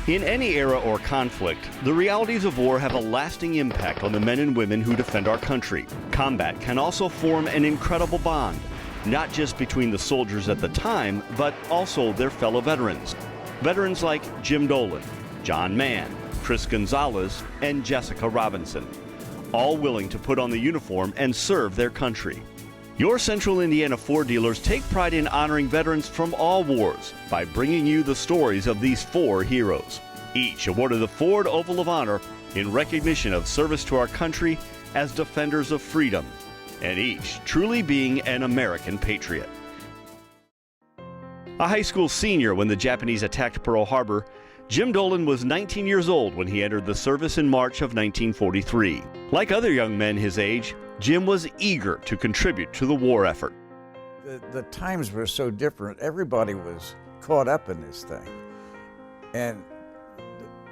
In any era or conflict, the realities of war have a lasting impact on the men and women who defend our country. Combat can also form an incredible bond, not just between the soldiers at the time, but also their fellow veterans. Veterans like Jim Dolan, John Mann, Chris Gonzalez, and Jessica Robinson, all willing to put on the uniform and serve their country. Your Central Indiana Ford dealers take pride in honoring veterans from all wars by bringing you the stories of these four heroes, each awarded the Ford Oval of Honor in recognition of service to our country as defenders of freedom, and each truly being an American patriot. A high school senior when the Japanese attacked Pearl Harbor, Jim Dolan was 19 years old when he entered the service in March of 1943. Like other young men his age, Jim was eager to contribute to the war effort. The times were so different. Everybody was caught up in this thing. And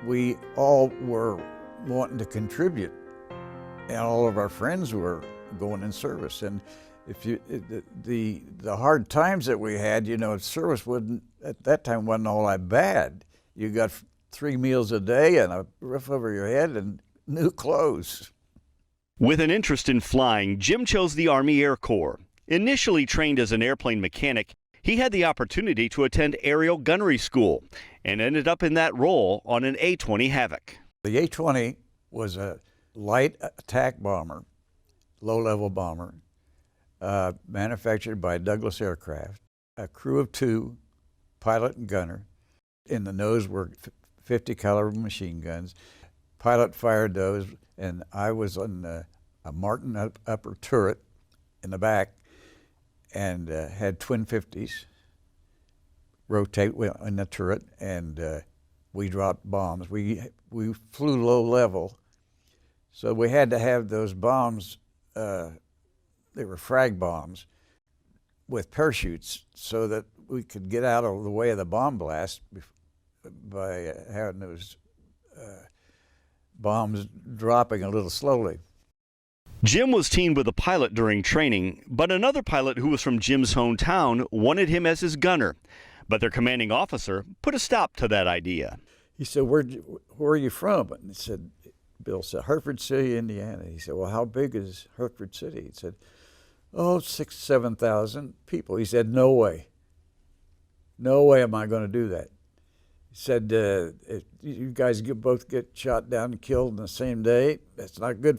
we all were wanting to contribute. And all of our friends were going in service. And if you, the hard times that we had, you know, service wouldn't, at that time wasn't all that bad. You got 3 meals a day and a roof over your head and new clothes. With an interest in flying, Jim chose the Army Air Corps. Initially trained as an airplane mechanic, he had the opportunity to attend aerial gunnery school and ended up in that role on an A-20 Havoc. The A-20 was a light attack bomber, low-level bomber, manufactured by Douglas Aircraft, a crew of 2, pilot and gunner. In the nose were 50 caliber machine guns. Pilot fired those, and I was on a Martin upper turret in the back and had twin 50s rotate in the turret, and we dropped bombs. We flew low level, so we had to have those bombs, they were frag bombs, with parachutes so that we could get out of the way of the bomb blast by having those bombs dropping a little slowly. Jim was teamed with a pilot during training, but another pilot who was from Jim's hometown wanted him as his gunner. But their commanding officer put a stop to that idea. He said, where are you from? And he said, Bill said, Hartford City, Indiana. He said, well, how big is Hartford City? He said, oh, 6,000 to 7,000 people. He said, no way. No way am I going to do that. He said, if you guys both get shot down and killed in the same day, that's not good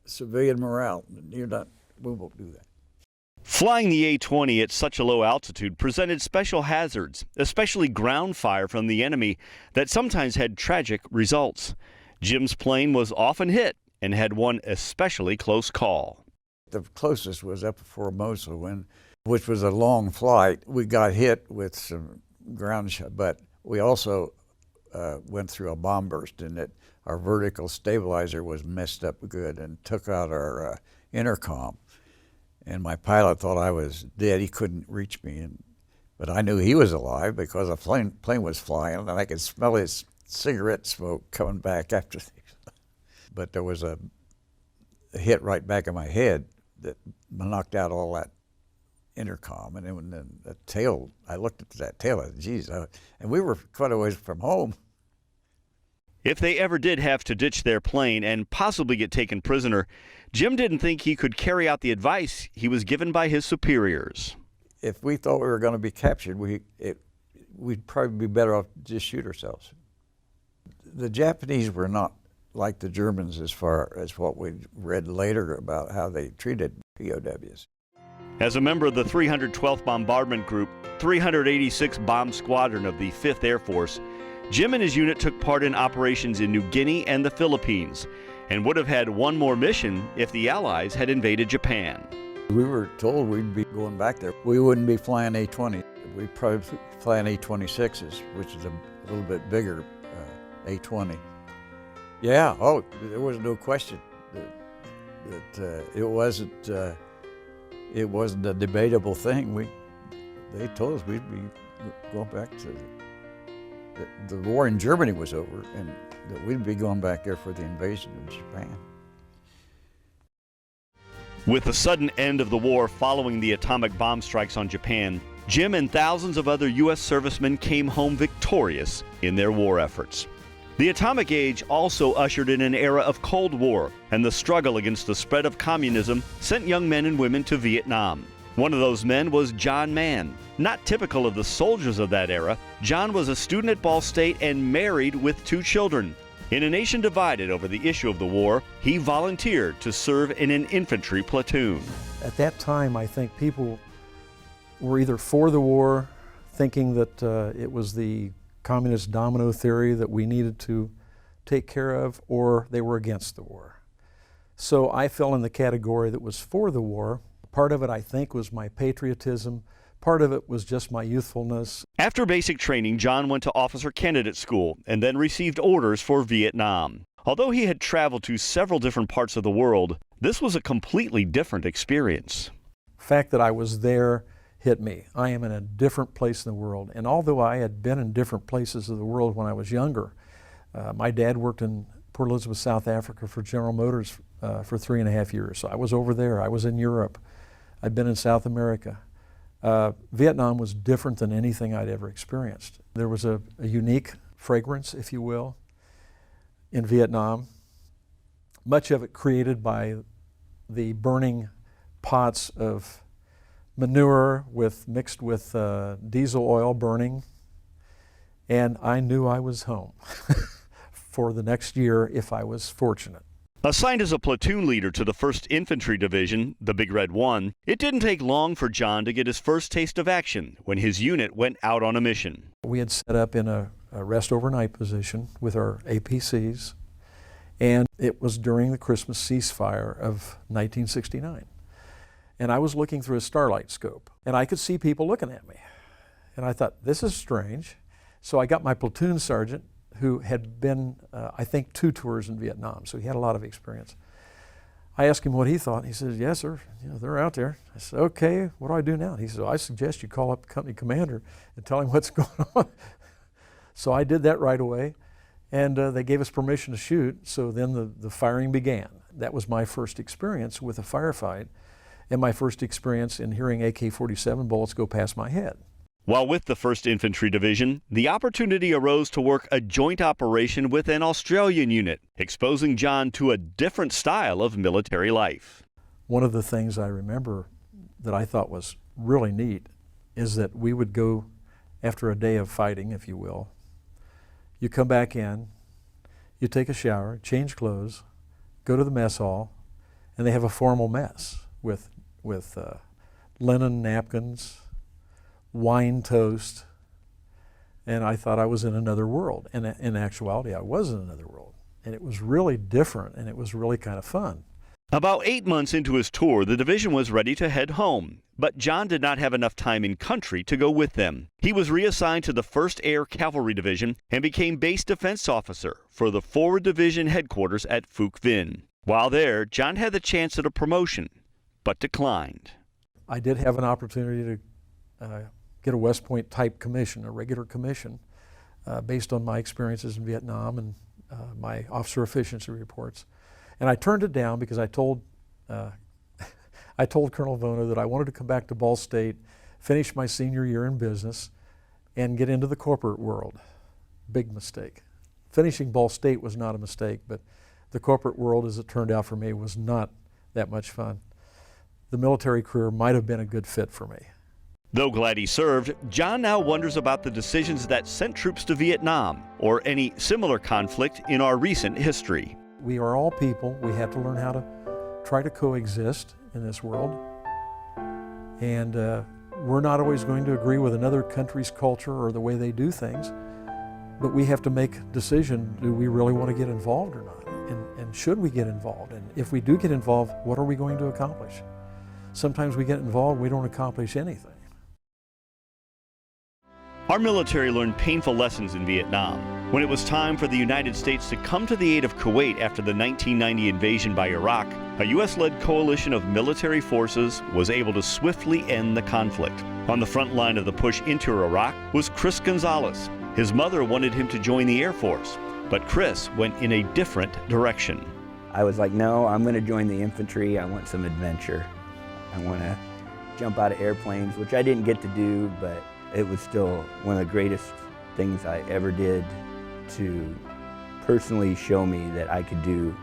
civilian morale. We won't do that. Flying the A-20 at such a low altitude presented special hazards, especially ground fire from the enemy that sometimes had tragic results. Jim's plane was often hit and had one especially close call. The closest was up before Mosul, which was a long flight. We got hit with some ground shot, but we also went through a bomb burst in that our vertical stabilizer was messed up good and took out our intercom. And my pilot thought I was dead. He couldn't reach me, but I knew he was alive because a plane was flying, and I could smell his cigarette smoke coming back after things. But there was a hit right back in my head that knocked out all that intercom, and then the tail, I looked at that tail, and geez, and we were quite a ways from home. If they ever did have to ditch their plane and possibly get taken prisoner, Jim didn't think he could carry out the advice he was given by his superiors. If we thought we were going to be captured, we'd probably be better off to just shoot ourselves. The Japanese were not like the Germans as far as what we read later about how they treated POWs. As a member of the 312th Bombardment Group, 386th Bomb Squadron of the 5th Air Force, Jim and his unit took part in operations in New Guinea and the Philippines, and would have had one more mission if the Allies had invaded Japan. We were told we'd be going back there. We wouldn't be flying A-20. We'd probably flying A-26s, which is a little bit bigger A-20. Yeah, oh, there was no question that it wasn't a debatable thing. They told us we'd be going back to the war in Germany was over, and that we'd be going back there for the invasion of Japan. With the sudden end of the war following the atomic bomb strikes on Japan, Jim and thousands of other U.S. servicemen came home victorious in their war efforts. The atomic age also ushered in an era of Cold War, and the struggle against the spread of communism sent young men and women to Vietnam. One of those men was John Mann. Not typical of the soldiers of that era, John was a student at Ball State and married with 2 children. In a nation divided over the issue of the war, he volunteered to serve in an infantry platoon. At that time, I think people were either for the war, thinking that it was the communist domino theory that we needed to take care of, or they were against the war. So I fell in the category that was for the war. Part of it, I think, was my patriotism. Part of it was just my youthfulness. After basic training, John went to officer candidate school and then received orders for Vietnam. Although he had traveled to several different parts of the world, this was a completely different experience. The fact that I was there hit me. I am in a different place in the world. And although I had been in different places of the world when I was younger, my dad worked in Port Elizabeth, South Africa for General Motors for 3.5 years. So I was over there. I was in Europe. I'd been in South America. Vietnam was different than anything I'd ever experienced. There was a unique fragrance, if you will, in Vietnam. Much of it created by the burning pots of manure mixed with diesel oil burning. And I knew I was home for the next year if I was fortunate. Assigned as a platoon leader to the 1st Infantry Division, the Big Red 1, it didn't take long for John to get his first taste of action when his unit went out on a mission. We had set up in a rest overnight position with our APCs, and it was during the Christmas ceasefire of 1969. And I was looking through a starlight scope, and I could see people looking at me. And I thought, this is strange. So I got my platoon sergeant, who had been, I think, 2 tours in Vietnam, so he had a lot of experience. I asked him what he thought, and he says, yes, sir, they're out there. I said, okay, what do I do now? He said, I suggest you call up the company commander and tell him what's going on. So I did that right away, and they gave us permission to shoot, so then the firing began. That was my first experience with a firefight, and my first experience in hearing AK-47 bullets go past my head. While with the 1st Infantry Division, the opportunity arose to work a joint operation with an Australian unit, exposing John to a different style of military life. One of the things I remember that I thought was really neat is that we would go, after a day of fighting, if you will, you come back in, you take a shower, change clothes, go to the mess hall, and they have a formal mess with linen napkins, wine toast, and I thought I was in another world. And in actuality, I was in another world. And it was really different, and it was really kind of fun. About 8 months into his tour, the division was ready to head home, but John did not have enough time in country to go with them. He was reassigned to the 1st Air Cavalry Division and became base defense officer for the Forward Division headquarters at Phuoc Vinh. While there, John had the chance at a promotion, but declined. I did have an opportunity to get a West Point type commission, a regular commission, based on my experiences in Vietnam and my officer efficiency reports. And I turned it down because I told Colonel Vona that I wanted to come back to Ball State, finish my senior year in business, and get into the corporate world. Big mistake. Finishing Ball State was not a mistake, but the corporate world, as it turned out for me, was not that much fun. The military career might have been a good fit for me. Though glad he served, John now wonders about the decisions that sent troops to Vietnam or any similar conflict in our recent history. We are all people. We have to learn how to try to coexist in this world. And we're not always going to agree with another country's culture or the way they do things, but we have to make a decision, do we really want to get involved or not? And should we get involved? And if we do get involved, what are we going to accomplish? Sometimes we get involved, we don't accomplish anything. Our military learned painful lessons in Vietnam. When it was time for the United States to come to the aid of Kuwait after the 1990 invasion by Iraq, a U.S.-led coalition of military forces was able to swiftly end the conflict. On the front line of the push into Iraq was Chris Gonzalez. His mother wanted him to join the Air Force, but Chris went in a different direction. I was like, no, I'm going to join the infantry. I want some adventure. I want to jump out of airplanes, which I didn't get to do, but it was still one of the greatest things I ever did to personally show me that I could do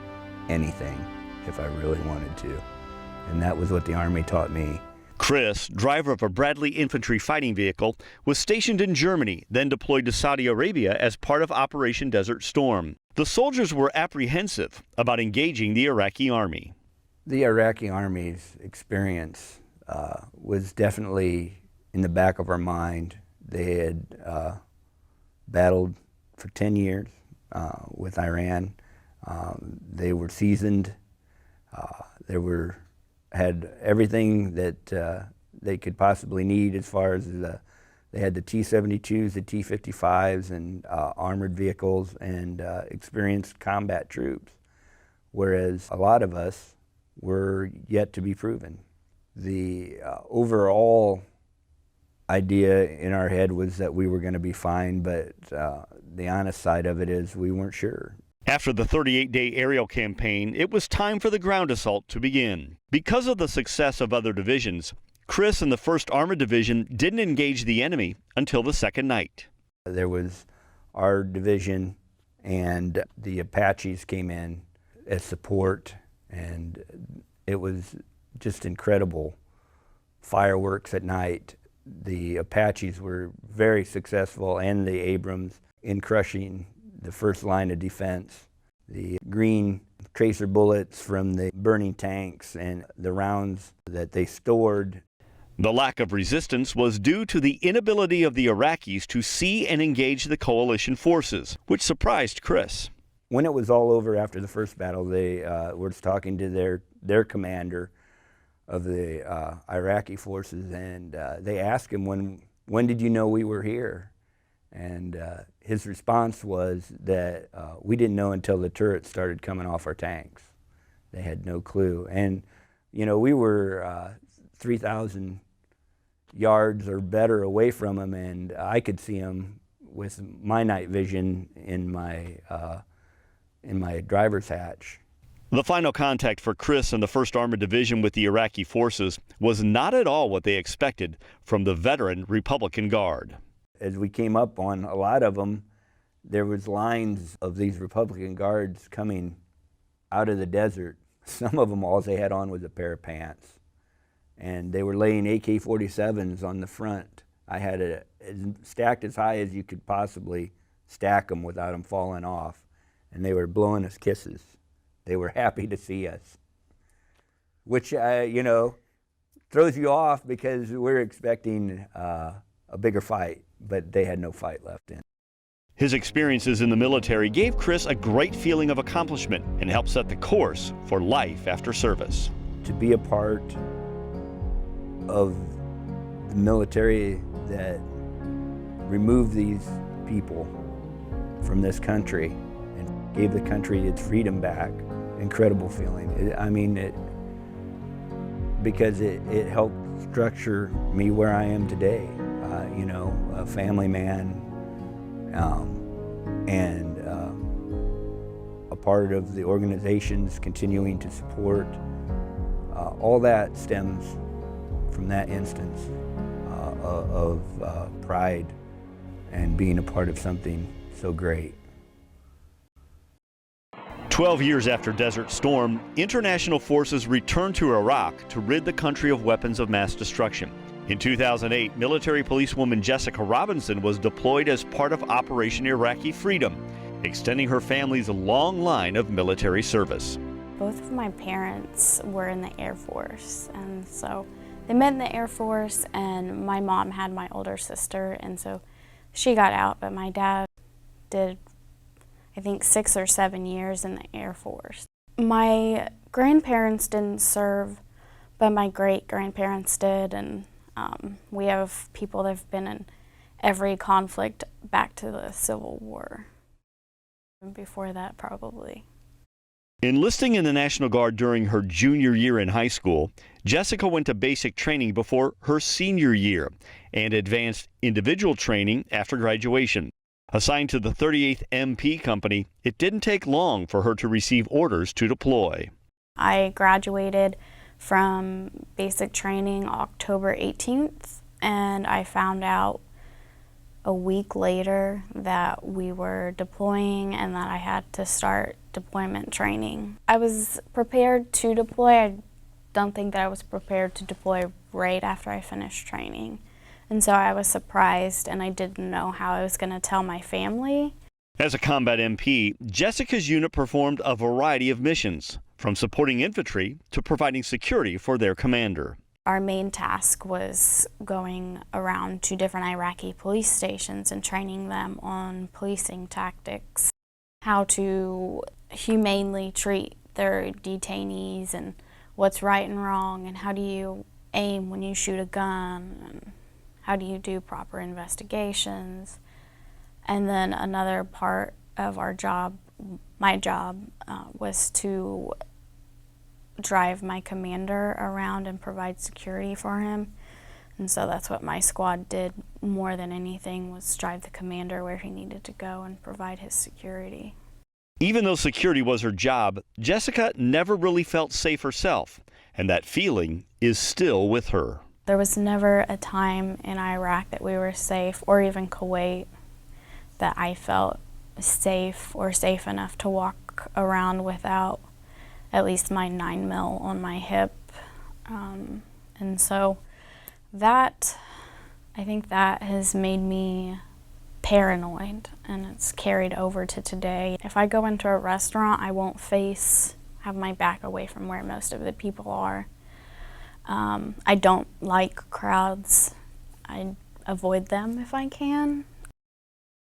anything if I really wanted to. And that was what the Army taught me. Chris, driver of a Bradley infantry fighting vehicle, was stationed in Germany, then deployed to Saudi Arabia as part of Operation Desert Storm. The soldiers were apprehensive about engaging the Iraqi Army. The Iraqi Army's experience was definitely in the back of our mind. They had battled for 10 years with Iran. They were seasoned. Had everything that they could possibly need as far as they had the T-72s, the T-55s, and armored vehicles, and experienced combat troops, whereas a lot of us were yet to be proven. The overall idea in our head was that we were going to be fine, but the honest side of it is we weren't sure. After the 38-day aerial campaign, it was time for the ground assault to begin. Because of the success of other divisions, Chris and the 1st Armored Division didn't engage the enemy until the second night. There was our division, and the Apaches came in as support, and it was just incredible fireworks at night. The Apaches were very successful, and the Abrams, in crushing the first line of defense. The green tracer bullets from the burning tanks and the rounds that they stored. The lack of resistance was due to the inability of the Iraqis to see and engage the coalition forces, which surprised Chris. When it was all over after the first battle, they were talking to their commander of the Iraqi forces, and they asked him, when did you know we were here? And his response was that we didn't know until the turrets started coming off our tanks. They had no clue. And, you know, we were 3,000 yards or better away from them, and I could see them with my night vision in my driver's hatch. The final contact for Chris and the 1st Armored Division with the Iraqi forces was not at all what they expected from the veteran Republican Guard. As we came up on a lot of them, there was lines of these Republican Guards coming out of the desert. Some of them, all they had on was a pair of pants. And they were laying AK-47s on the front. I had it stacked as high as you could possibly stack them without them falling off. And they were blowing us kisses. They were happy to see us, which, you know, throws you off because we're expecting a bigger fight, but they had no fight left in. His experiences in the military gave Chris a great feeling of accomplishment and helped set the course for life after service. To be a part of the military that removed these people from this country and gave the country its freedom back, incredible feeling. Because it helped structure me where I am today. You know, a family man, and a part of the organizations continuing to support. All that stems from that instance of pride and being a part of something so great. 12 years after Desert Storm, international forces returned to Iraq to rid the country of weapons of mass destruction. In 2008, military policewoman Jessica Robinson was deployed as part of Operation Iraqi Freedom, extending her family's long line of military service. Both of my parents were in the Air Force, and so they met in the Air Force, and my mom had my older sister, and so she got out, but my dad did, I think, 6 or 7 years in the Air Force. My grandparents didn't serve, but my great-grandparents did, and we have people that have been in every conflict back to the Civil War. Before that, probably. Enlisting in the National Guard during her junior year in high school, Jessica went to basic training before her senior year and advanced individual training after graduation. Assigned to the 38th MP Company, it didn't take long for her to receive orders to deploy. I graduated from basic training October 18th, and I found out a week later that we were deploying and that I had to start deployment training. I was prepared to deploy. I don't think that I was prepared to deploy right after I finished training. And so I was surprised, and I didn't know how I was going to tell my family. As a combat MP, Jessica's unit performed a variety of missions, from supporting infantry to providing security for their commander. Our main task was going around to different Iraqi police stations and training them on policing tactics, how to humanely treat their detainees and what's right and wrong, and how do you aim when you shoot a gun, and how do you do proper investigations. And then another part of our job, my job, was to drive my commander around and provide security for him. And so that's what my squad did more than anything, was drive the commander where he needed to go and provide his security. Even though security was her job, Jessica never really felt safe herself, and that feeling is still with her. There was never a time in Iraq that we were safe, or even Kuwait, that I felt safe or safe enough to walk around without at least my 9mm on my hip. And so that, I think that has made me paranoid, and it's carried over to today. If I go into a restaurant, I won't have my back away from where most of the people are. I don't like crowds. I avoid them if I can.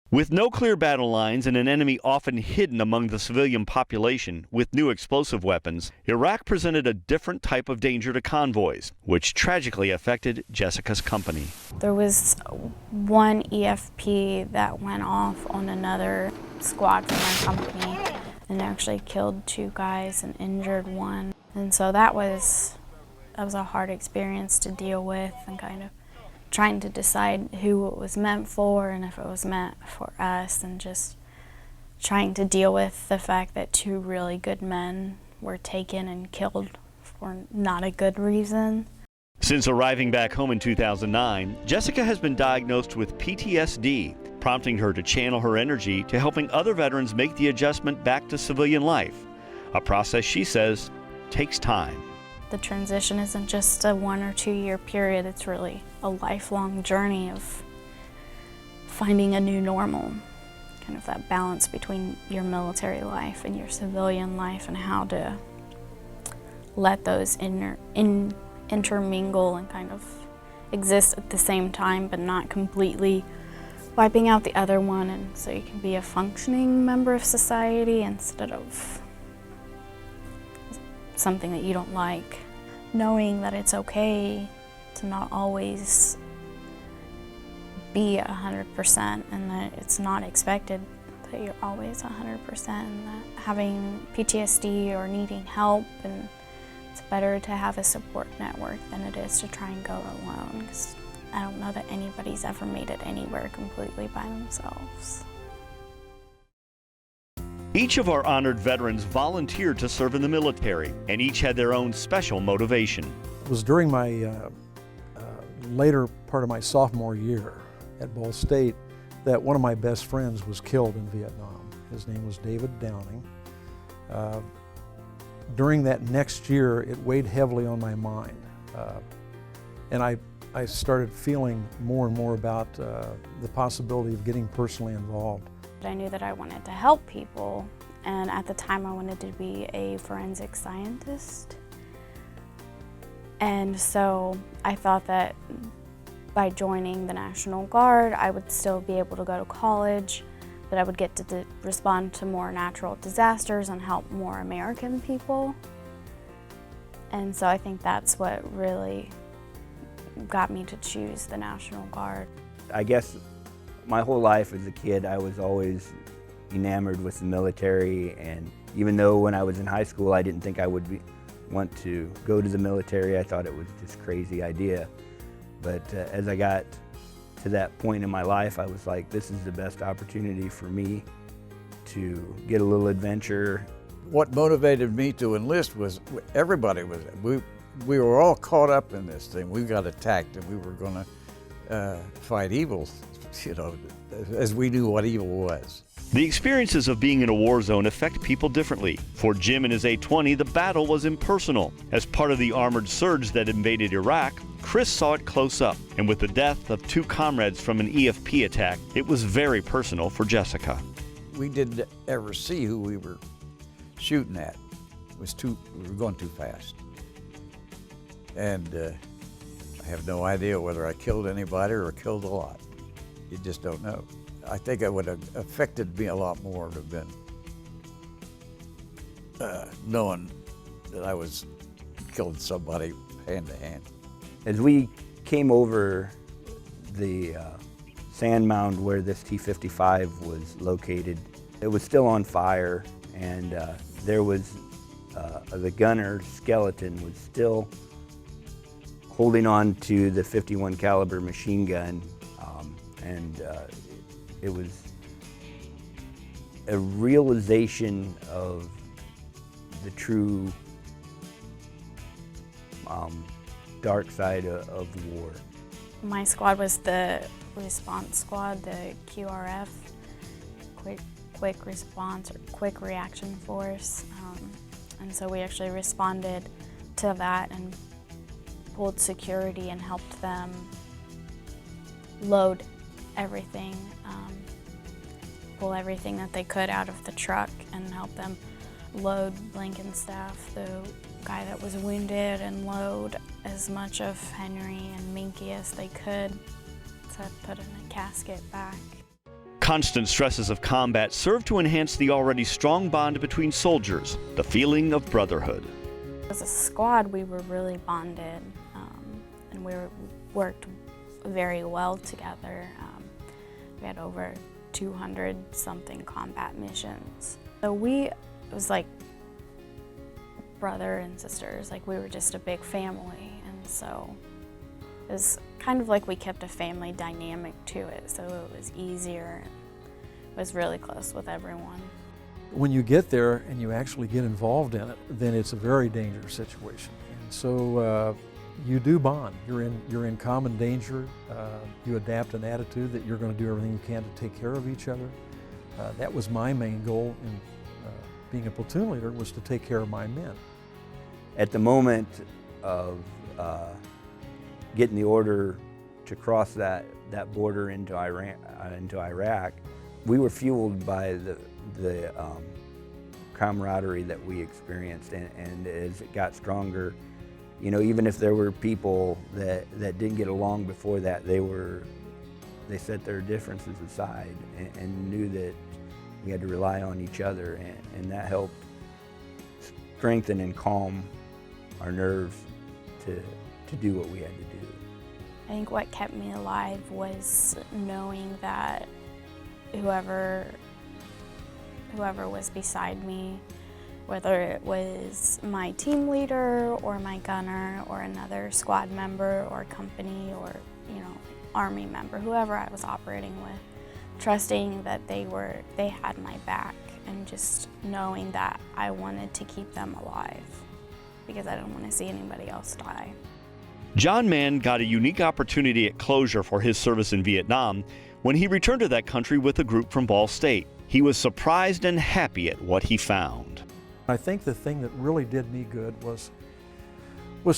With no clear battle lines and an enemy often hidden among the civilian population with new explosive weapons, Iraq presented a different type of danger to convoys, which tragically affected Jessica's company. There was one EFP that went off on another squad from our company and actually killed 2 guys and injured 1. And so that was a hard experience to deal with, and kind of trying to decide who it was meant for and if it was meant for us, and just trying to deal with the fact that 2 really good men were taken and killed for not a good reason. Since arriving back home in 2009, Jessica has been diagnosed with PTSD, prompting her to channel her energy to helping other veterans make the adjustment back to civilian life, a process she says takes time. The transition isn't just a 1 or 2 year period, it's really a lifelong journey of finding a new normal, kind of that balance between your military life and your civilian life, and how to let those intermingle and kind of exist at the same time, but not completely wiping out the other one, and so you can be a functioning member of society instead of something that you don't like. Knowing that it's okay to not always be 100%, and that it's not expected that you're always 100%, and that having PTSD or needing help, and it's better to have a support network than it is to try and go alone, because I don't know that anybody's ever made it anywhere completely by themselves. Each of our honored veterans volunteered to serve in the military, and each had their own special motivation. It was during my later part of my sophomore year at Ball State that one of my best friends was killed in Vietnam. His name was David Downing. During that next year, it weighed heavily on my mind. And I started feeling more and more about the possibility of getting personally involved. I knew that I wanted to help people, and at the time I wanted to be a forensic scientist. And so I thought that by joining the National Guard, I would still be able to go to college, that I would get to respond to more natural disasters and help more American people. And so I think that's what really got me to choose the National Guard. I guess my whole life as a kid, I was always enamored with the military, and even though when I was in high school, I didn't think I would want to go to the military. I thought it was just a crazy idea. But as I got to that point in my life, I was like, this is the best opportunity for me to get a little adventure. What motivated me to enlist was everybody was. we were all caught up in this thing. We got attacked, and we were going to fight evil, you know, as we knew what evil was. The experiences of being in a war zone affect people differently. For Jim and his A-20, the battle was impersonal. As part of the armored surge that invaded Iraq, Chris saw it close up. And with the death of 2 comrades from an EFP attack, it was very personal for Jessica. We didn't ever see who we were shooting at. We were going too fast. And I have no idea whether I killed anybody or killed a lot. You just don't know. I think it would have affected me a lot more to have been knowing that I was killing somebody hand to hand. As we came over the sand mound where this T-55 was located, it was still on fire, and there was the gunner's skeleton was still holding on to the 51 caliber machine gun, and it was a realization of the true dark side of war. My squad was the response squad, the QRF, quick response or quick reaction force, and so we actually responded to that and pulled security and helped them load everything, pull everything that they could out of the truck and help them load Lincoln staff, the guy that was wounded, and load as much of Henry and Minky as they could to put in a casket back. Constant stresses of combat serve to enhance the already strong bond between soldiers, the feeling of brotherhood. As a squad, we were really bonded, and we worked very well together. We had over 200-something combat missions. So it was like brother and sisters, like we were just a big family, and so it was kind of like we kept a family dynamic to it, so it was easier and it was really close with everyone. When you get there and you actually get involved in it, then it's a very dangerous situation. And so you do bond. You're in common danger. You adapt an attitude that you're going to do everything you can to take care of each other. That was my main goal in being a platoon leader, was to take care of my men. At the moment of getting the order to cross that border into Iraq, we were fueled by the camaraderie that we experienced, and as it got stronger, you know, even if there were people that didn't get along before that, they set their differences aside and knew that we had to rely on each other, and that helped strengthen and calm our nerves to do what we had to do. I think what kept me alive was knowing that whoever was beside me, whether it was my team leader or my gunner or another squad member or company or, you know, Army member, whoever I was operating with, trusting that they had my back, and just knowing that I wanted to keep them alive because I didn't want to see anybody else die. John Mann got a unique opportunity at closure for his service in Vietnam when he returned to that country with a group from Ball State. He was surprised and happy at what he found. I think the thing that really did me good was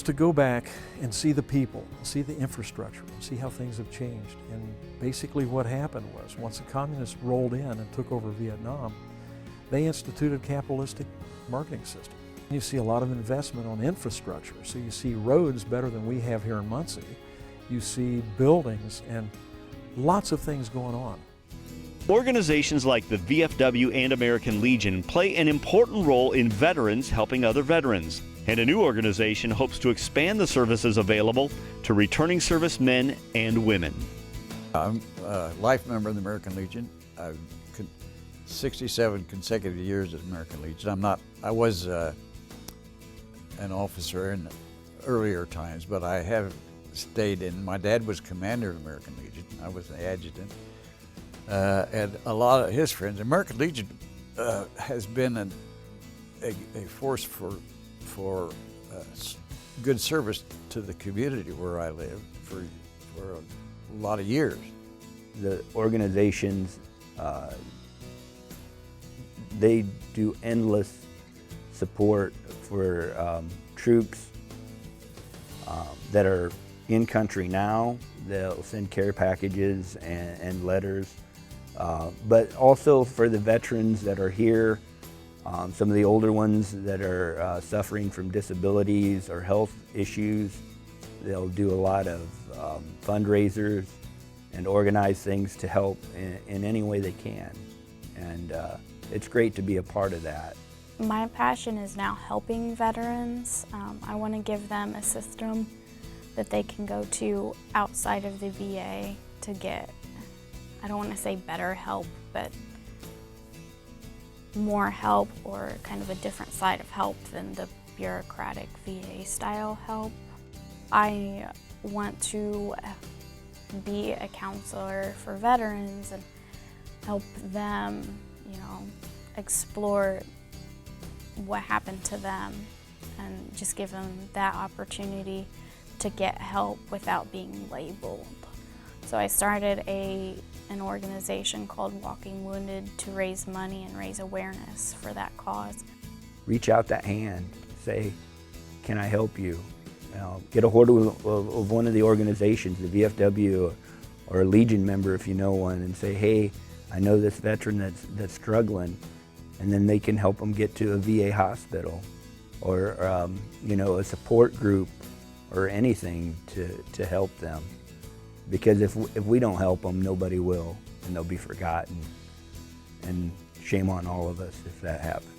to go back and see the people, see the infrastructure, and see how things have changed. And basically what happened was, once the communists rolled in and took over Vietnam, they instituted a capitalistic marketing system. You see a lot of investment on infrastructure. So you see roads better than we have here in Muncie. You see buildings and lots of things going on. Organizations like the VFW and American Legion play an important role in veterans helping other veterans. And a new organization hopes to expand the services available to returning servicemen and women. I'm a life member of the American Legion. I've 67 consecutive years at the American Legion. I was an officer in earlier times, but I have stayed in. My dad was commander of the American Legion. I was an adjutant. And a lot of his friends, the American Legion has been a force for good service to the community where I live for a lot of years. The organizations, they do endless support for troops that are in country now. They'll send care packages and letters, but also for the veterans that are here, some of the older ones that are suffering from disabilities or health issues. They'll do a lot of fundraisers and organize things to help in any way they can. And it's great to be a part of that. My passion is now helping veterans. I want to give them a system that they can go to outside of the VA to get, I don't want to say better help, but more help, or kind of a different side of help than the bureaucratic VA style help. I want to be a counselor for veterans and help them, explore what happened to them and just give them that opportunity to get help without being labeled. So I started an organization called Walking Wounded to raise money and raise awareness for that cause. Reach out that hand, say, can I help you? Get a hold of one of the organizations, the VFW or a Legion member if you know one, and say, hey, I know this veteran that's struggling, and then they can help them get to a VA hospital or a support group or anything to help them. Because if we don't help them, nobody will, and they'll be forgotten. And shame on all of us if that happens.